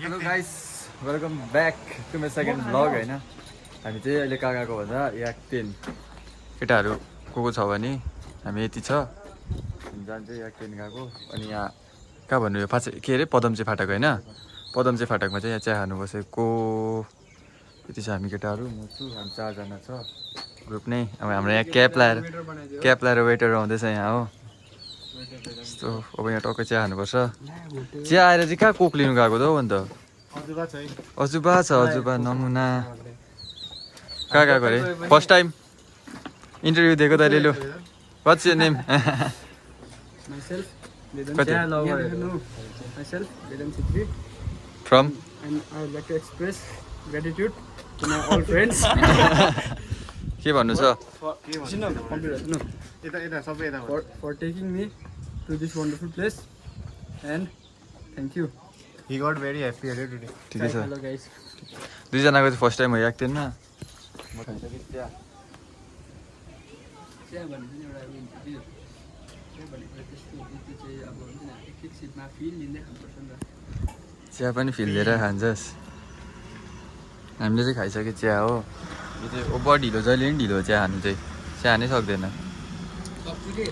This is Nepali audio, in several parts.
Hello guys welcome back to my second vlog होइन हामी चाहिँ अहिले कहाँ गएको भन्दा याक 10 केटाहरू को छ भने हामी यति छ जान्छ याक 10 गएको अनि यहाँ कहाँ भन्नु यो के अरे पदमचे फाटक होइन पदमचे फाटकमा चाहिँ यहाँ चिया खानु बसेको यति छ हामी केटाहरू म छु हामी 4 जना छ ग्रुप नै अब हाम्रो यहाँ क्याप लाएर वेटर आउँदैछ यहाँ हो यस्तो अब यहाँ टक्कै चिया खानुपर्छ चिया आएर चाहिँ कहाँ कोक लिनु गएको त हौ अन्त अजुबा छ अजुबा नमुना कहाँ गएको अरे फर्स्ट टाइम इन्टरभ्यू दिएको तैँले लु वाट्स योर नेम फ्रम के भन्नु छ for taking me to this wonderful place and thank you. He got very happy today. ठिकै छ Hello guys. दुईजनाको चाहिँ फर्स्ट टाइम हो याक 10 मा म खाइसकेँ चिया चिया भनेको एउटा हुन्छ कि चिया भनेको त्यस्तो हो कि त्यो चाहिँ अब हुन्छ नि एकैछिनमा फिल लिँदै खानुपर्छ नि त चिया पनि फिल लिएर खान्छस् हामीले चाहिँ खाइसक्यो चिया हो यो चाहिँ ओभर ढिलो जहिले पनि ढिलो चिया खानु चाहिँ चिया नै सक्दैन कतिले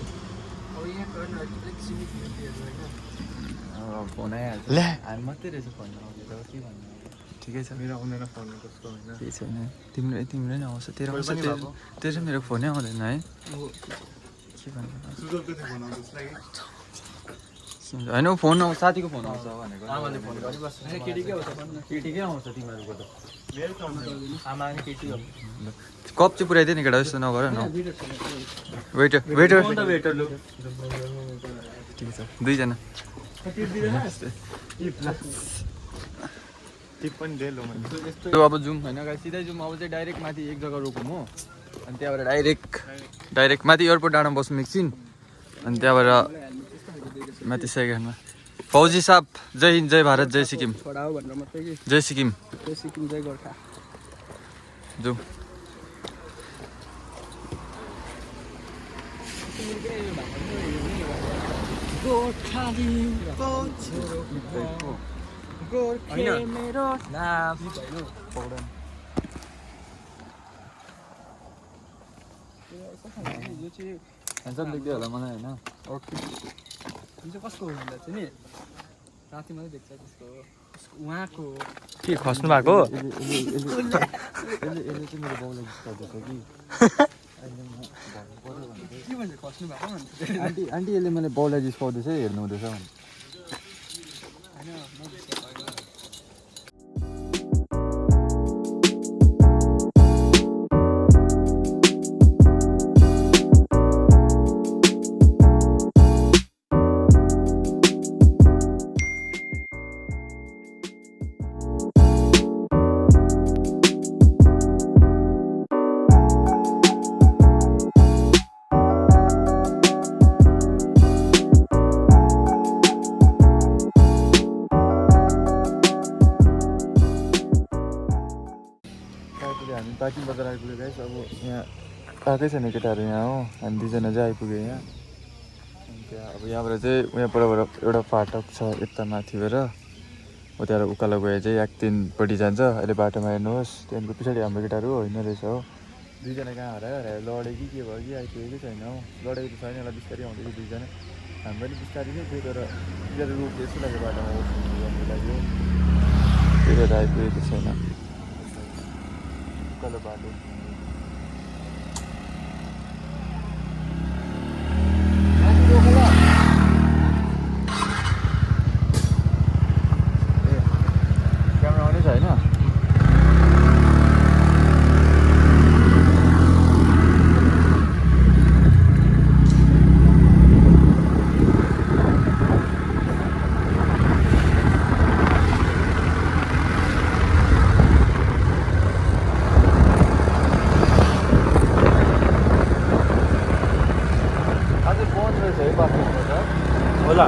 अब यहाँ गर्न अलिक सीमित हुन्थ्यो होइन अब फोन आइहाल्छ ले हामी मात्रै रहेछ फोन आउँछ के भन्नु ठिकै छ मेरो आउँदैन फोन कस्तो होइन केही छैन तिम्रो नै आउँछ तेरो आउँछ तेरो मेरो फोनै आउँदैन है के भन्नु होइन फोन आउँछ साथीको फोन आउँछ भनेको आमाले फोन गरिबस्छ केटीकै आउँछ भन्नु केटीकै आउँछ तिमीहरूको त आमा अनि केटी हो कप चाहिँ पुऱ्याइदियो नि केटा जस्तो नगर न वेटर वेटर वेटर लु ठिकै छ दुईजना टिप पनि दे लो अब जाउँ होइन गाई सिधै जाउँ अब चाहिँ डाइरेक्ट माथि एक जग्गा रोकौँ हो अनि त्यहाँबाट डाइरेक्ट माथि एयरपोर्ट डाँडामा बस्नु एकछिन अनि त्यहाँबाट माथि सेकेन्डमा फौजी साहब जय हिन्द जय भारत जय सिक्किम छोडा हो भनेर मात्रै कि जय सिक्किम जय सिक्किम जय गोर्खा जाउँ मेरो नाम यो चाहिँ ह्यान्डसम देख्दै होला मलाई होइन ओके यो चाहिँ कसको हो भन्दा चाहिँ नि राति मात्रै देख्छ त्यसको उहाँको के खस्नु भएको यसले चाहिँ मेरो बाउलाई गर्दैछ कि के भन्छ खस्नु भएको भन्छ आन्टी आन्टी यसले मैले बाउलाई जिस्काउँदैछ हेर्नु हुँदैछ भने होइन म हामी पार्किङ बजार आइपुग्यो गाइस अब यहाँ आएकै छैन केटाहरू यहाँ हो हामी दुईजना चाहिँ आइपुग्यो यहाँ अनि त्यहाँ अब यहाँबाट चाहिँ यहाँबाट एउटा फाटक छ यता माथिबाट हो त्यहाँबाट उकालो गए चाहिँ याक 10 पट्टि जान्छ अहिले बाटोमा हेर्नुहोस् त्यहाँदेखिको पछाडि हाम्रो केटाहरू होइन रहेछ हो दुईजना कहाँ हरायो लड्यो कि के भयो कि आइपुगेकै छैन हौ लडेको त छैन होला बिस्तारै आउँदैछ दुईजना हामी पनि बिस्तारै नै थियो तर बिस्तारै रोक्यो जस्तो लाग्यो बाटोमा गर्नुको लागि हो त्यही भएर आइपुगेको छैन उकालो बाटो क्यामेरा आउने छ होइन होला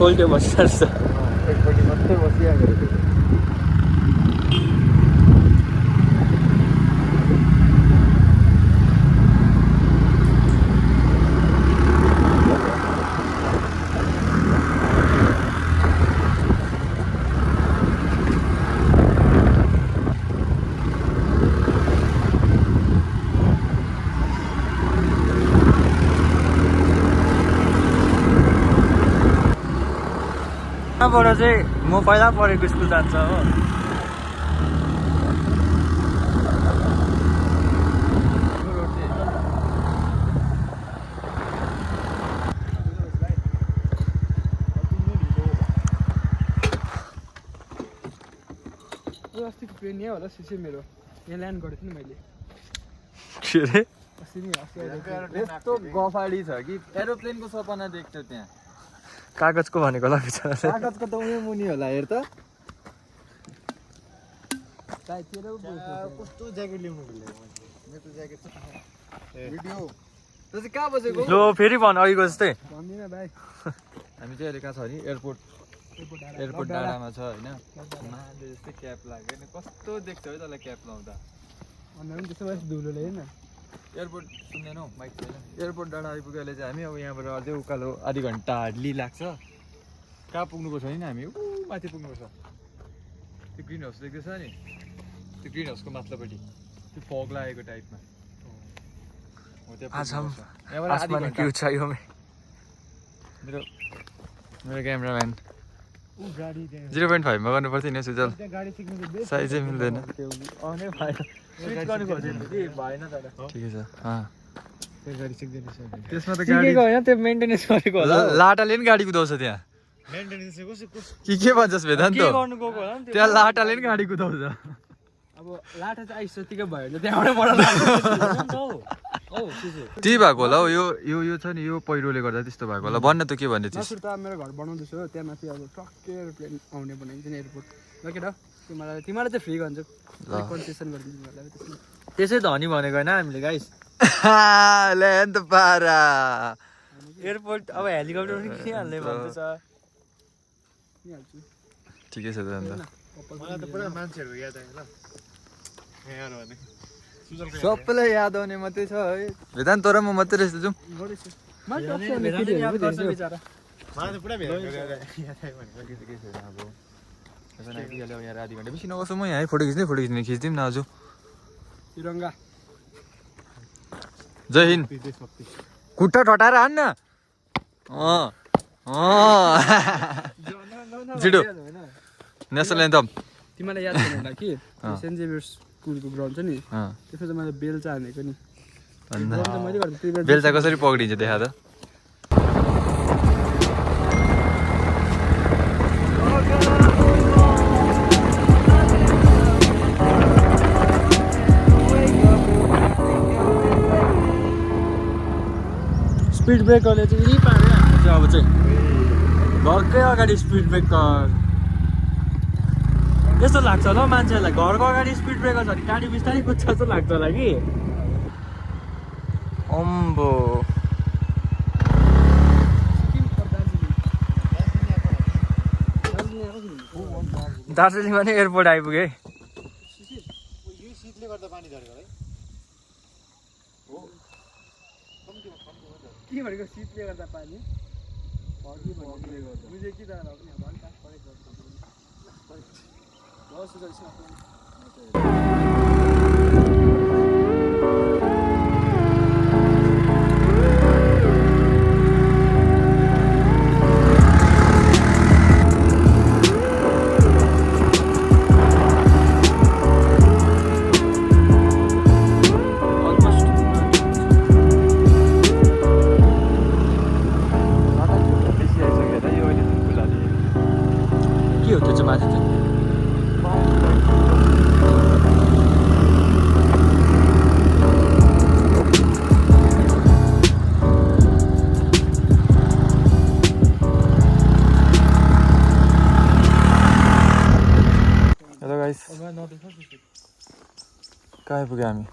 कोल्टे बस्छ एकपट्टि मात्रै बसिरहेको रहेछ। यहाँबाट चाहिँ म पहिला पढेको स्कुल जान्छ हो। अस्तिको प्लेन यहाँ होला सिसे मेरो यहाँ ल्यान्ड गरेको थिएँ नि मैले के अरे अस्ति नि यस्तो गफाडी छ कि एरोप्लेनको सपना देख्छ त्यहाँ। कागजको भनेको होला बिचरा कागजको त उयो मुनि होला हेर त। कस्तो ज्याकेट ल्याउनु मेरो ज्याकेट छ भिडियो त चाहिँ कहाँ बसेको? लो फेरि भन अघिको जस्तै भन्दिनँ भाइ हामी चाहिँ अहिले कहाँ छ नि एयरपोर्ट डाँडामा छ होइन। माले जस्तै क्याप लाग्यो नि कस्तो देख्छ है तँलाई क्याप लाउँदा। भन्दा पनि त्यस्तो भएपछि धुलोले होइन एयरपोर्ट सुन्दैनौ माइक छैन। एयरपोर्ट डाँडा आइपुगेले चाहिँ हामी अब यहाँबाट अझै उकालो आधी घन्टा हार्डली लाग्छ। कहाँ पुग्नुपर्छ नि हामी ऊ माथि पुग्नुपर्छ। त्यो ग्रिन हाउस देख्दैछ नि त्यो ग्रिन हाउसको माथिल्लोपट्टि त्यो फग लागेको टाइपमा हो त्यहाँ आज हम पुग्नुपर्छ। यहाँबाट आधी आसमान की घन्टा। ऊंचाई में मेरो क्यामेराम्यान ऊ गाडी 0.5 मा गर्नु पर्थ्यो नि सुजल त्यहाँ गाडी सिक्नु चाहिँ बेस्ट साइजै मिल्दैन। आउने भएन स्विच गर्नु खोजेको कि भएन तर ठिकै छ त्यो गाडी सिक्दैन त्यसमा त गाडी सिकेको होइन त्यो मेन्टेनेन्स गरेको होला लाटाले नि गाडी कुदाउँछ त्यहाँ। के भन्छस् वेदान्त? के गर्नु गएको होला नि त्यो त्यहाँ लाटाले नि गाडी कुदाउँछ। अब लाठा चाहिँ आइसकेको भयो भने त्यहाँबाट मोडल लाग्छ त्यही भएको होला हौ यो छ नि यो पहिरोले गर्दा त्यस्तो भएको होला। भन्न त के भन्ने थिइस्? नसुर त मेरो घर बनाउँदैछु हो त्यहाँ माथि अब टक्कै एरोप्लेन आउने बनाइन्छ नि एयरपोर्ट ल केटा तिमीलाई चाहिँ फ्री गर्छु कन्सेसन गरिदिन्छु तिमीहरूलाई त्यसमा त्यसै धनी भनेको होइन हामीले गाइस ल्यान्ड पारा एयरपोर्ट अब हेलिकप्टर पनि किनिहाल्ने भन्दैछ। दिइहाल्छु ठिकै छ त अन्त। मलाई त पुरा मान्छेहरूको याद आयो ल यहाँ भने सबैलाई याद आउने मात्रै छ है। वेदान्त तर म मात्रै रहेछ जाउँ। गरेछु मलाई त पुरा भेट गरेर याद आयो भनेको केही छैन अब यसो आइपुग्यो यहाँ आधी घन्टा बेसी नबसौँ म यहाँ फोटो खिच्ने खिचिदिउँ न आज। तिरङ्गा जय हिन्द। खुट्टा ठटाएर हान्न छिटो नेसनल एन्थम। तिमीलाई याद छैन होला कि सेन्ट जेभियर्स स्कुलको ग्राउन्ड छ नि त्यसमा चाहिँ मैले बेलचा हानेको नि मैले गर्दा बेलचा कसरी पक्रिन्छ देखा त। स्पिड ब्रेकरले चाहिँ यही पाऱ्यो हाम्रो चाहिँ अब चाहिँ घरकै अगाडि स्पिड ब्रेकर यस्तो लाग्छ होला मान्छेहरूलाई घरको अगाडि स्पिड ब्रेकर छ भने गाडी बिस्तारै कुद्छ जस्तो लाग्छ होला कि अम्बो दार्जिलिङमा नै एयरपोर्ट आइपुगे। के भनेको शीतले गर्दा पानी बुझेँ कि तर के हो त्यो चाहिँ माथि चाहिँ हेलो गाइस कहाँ आइपुग्यो हामी?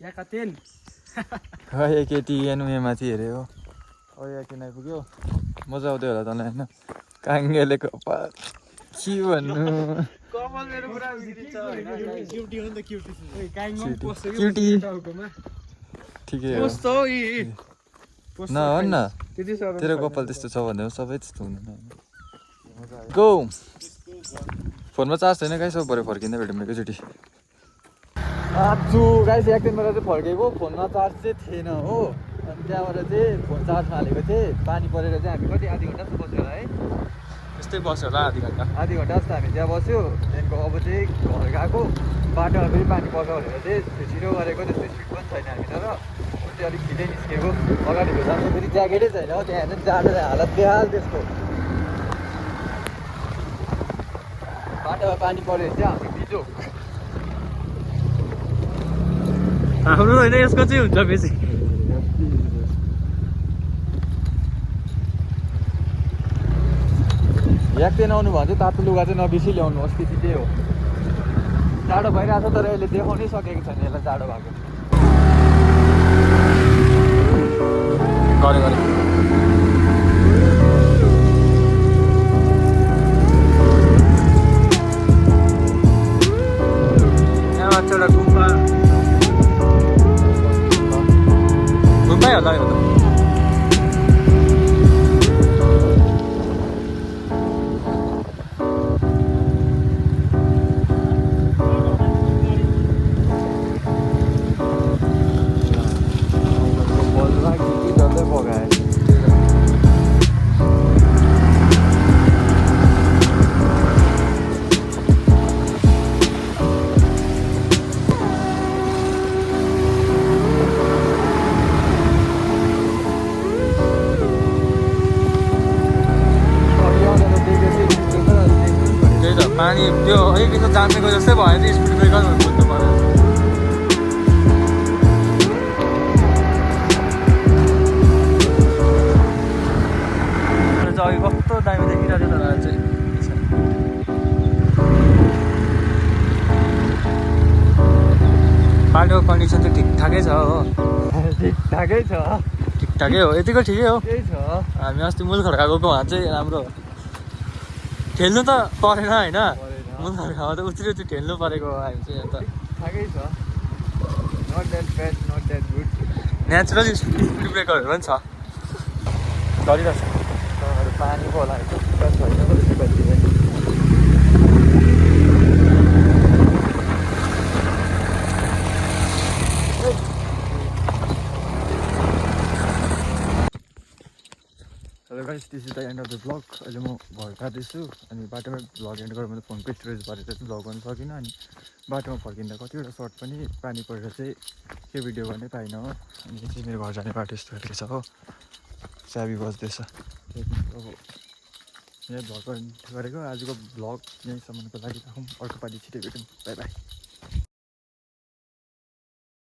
याकातेन एकेटिएन उयो माथि हेरे हो अब यहाँ किन आइपुग्यो मजा आउँदै होला तँलाई होइन काङ्गेले कपाल के भन्नु कपाल मेरो पुरा बिग्रिन्छ होइन क्युटी हो नि त क्युटी ओइ काइङमा क्युटी। पोस्छ कि क्युटी। टाउकोमा ठिकै हो पोस्छ हो यी न हो न त्यति साह्रो तेरो कपाल त्यस्तो छ भन्दा सबै त्यस्तो हुँदैन गो फोनमा चार्ज छैन गाइस अब भरे फर्किँदा भेटौँ एकैचोटि आजु गाइस एकदिनबाट चाहिँ फर्केको फोनमा चार्ज चाहिँ थिएन हो अनि त्यहाँबाट चाहिँ फोन चार्जमा हालेको थिएँ पानी परेर चाहिँ हामी कति आधी घन्टा जस्तो बस्यो होला है यस्तै बस्यो होला आधी घन्टा आधी घन्टा जस्तो हामी त्यहाँ बस्यो त्यहाँदेखिको अब चाहिँ घर गएको बाटोमा फेरि पानी पर्छ भनेर चाहिँ छिटो गरेको त्यस्तो स्पिड पनि छैन हामी तर चाहिँ अलिक छिटै निस्केको अगाडि भेटाएको फेरि ज्याकेटै छैन हो त्यहाँ हेर्नु जाडो हालत बेहाल त्यसको बाटोमा पानी पऱ्यो भने चाहिँ हामी बिजोक हाम्रो होइन यसको चाहिँ हुन्छ बेसी याक्ते नआउनु भने चाहिँ तातो लुगा चाहिँ नबिर्सी ल्याउनु अस्ति त्यही हो जाडो भइरहेको छ तर यसले देखाउनै सकेको छैन यसलाई जाडो भएको गरे गरे त्यहाँबाट एउटा गुम्बा गुम्बै होला यो त बलुवा के डल्लै बगाए त्यही त पानी त्यो एकैछिन जानेको जस्तै भयो नि स्पिड ब्रेकर कुद्नु पऱ्यो अघि कस्तो दामी देखिरहेको थियो तर चाहिँ बाटोको कन्डिसन चाहिँ ठिकठाकै छ हो ठिकठाकै छ ठिकठाकै हो यतिको ठिकै हो त्यही छ हामी अस्ति मूल खड्काको उहाँ चाहिँ राम्रो खेल्नु त परेन होइन मूल खड्कामा त उत्रि ठेल्नु परेको हो हामी चाहिँ अन्त ठिकठाकै छ not that bad not that good natural speed ब्रेकरहरू पनि छ गरिरहेछ पानी पो होला छैन hello guys this is the end of the blog अहिले म घर जाँदैछु अनि बाटोमा भ्लग एन्ड गरेर मैले फोनको स्टोरेज भरेर चाहिँ भ्लग गर्न सकिनँ अनि बाटोमा फर्किँदा कतिवटा सर्ट पनि पानी परेर चाहिँ के भिडियो गर्नै पाइनँ हो अनि यो चाहिँ मेरो घर जाने बाटो यस्तो खालको छ हो चाबी बज्दैछ अब यहीँ भ्लग गरेको आजको भ्लग यहीँसम्मको लागि राखौँ अर्को पालि छिटै भेटौँ बाई बाई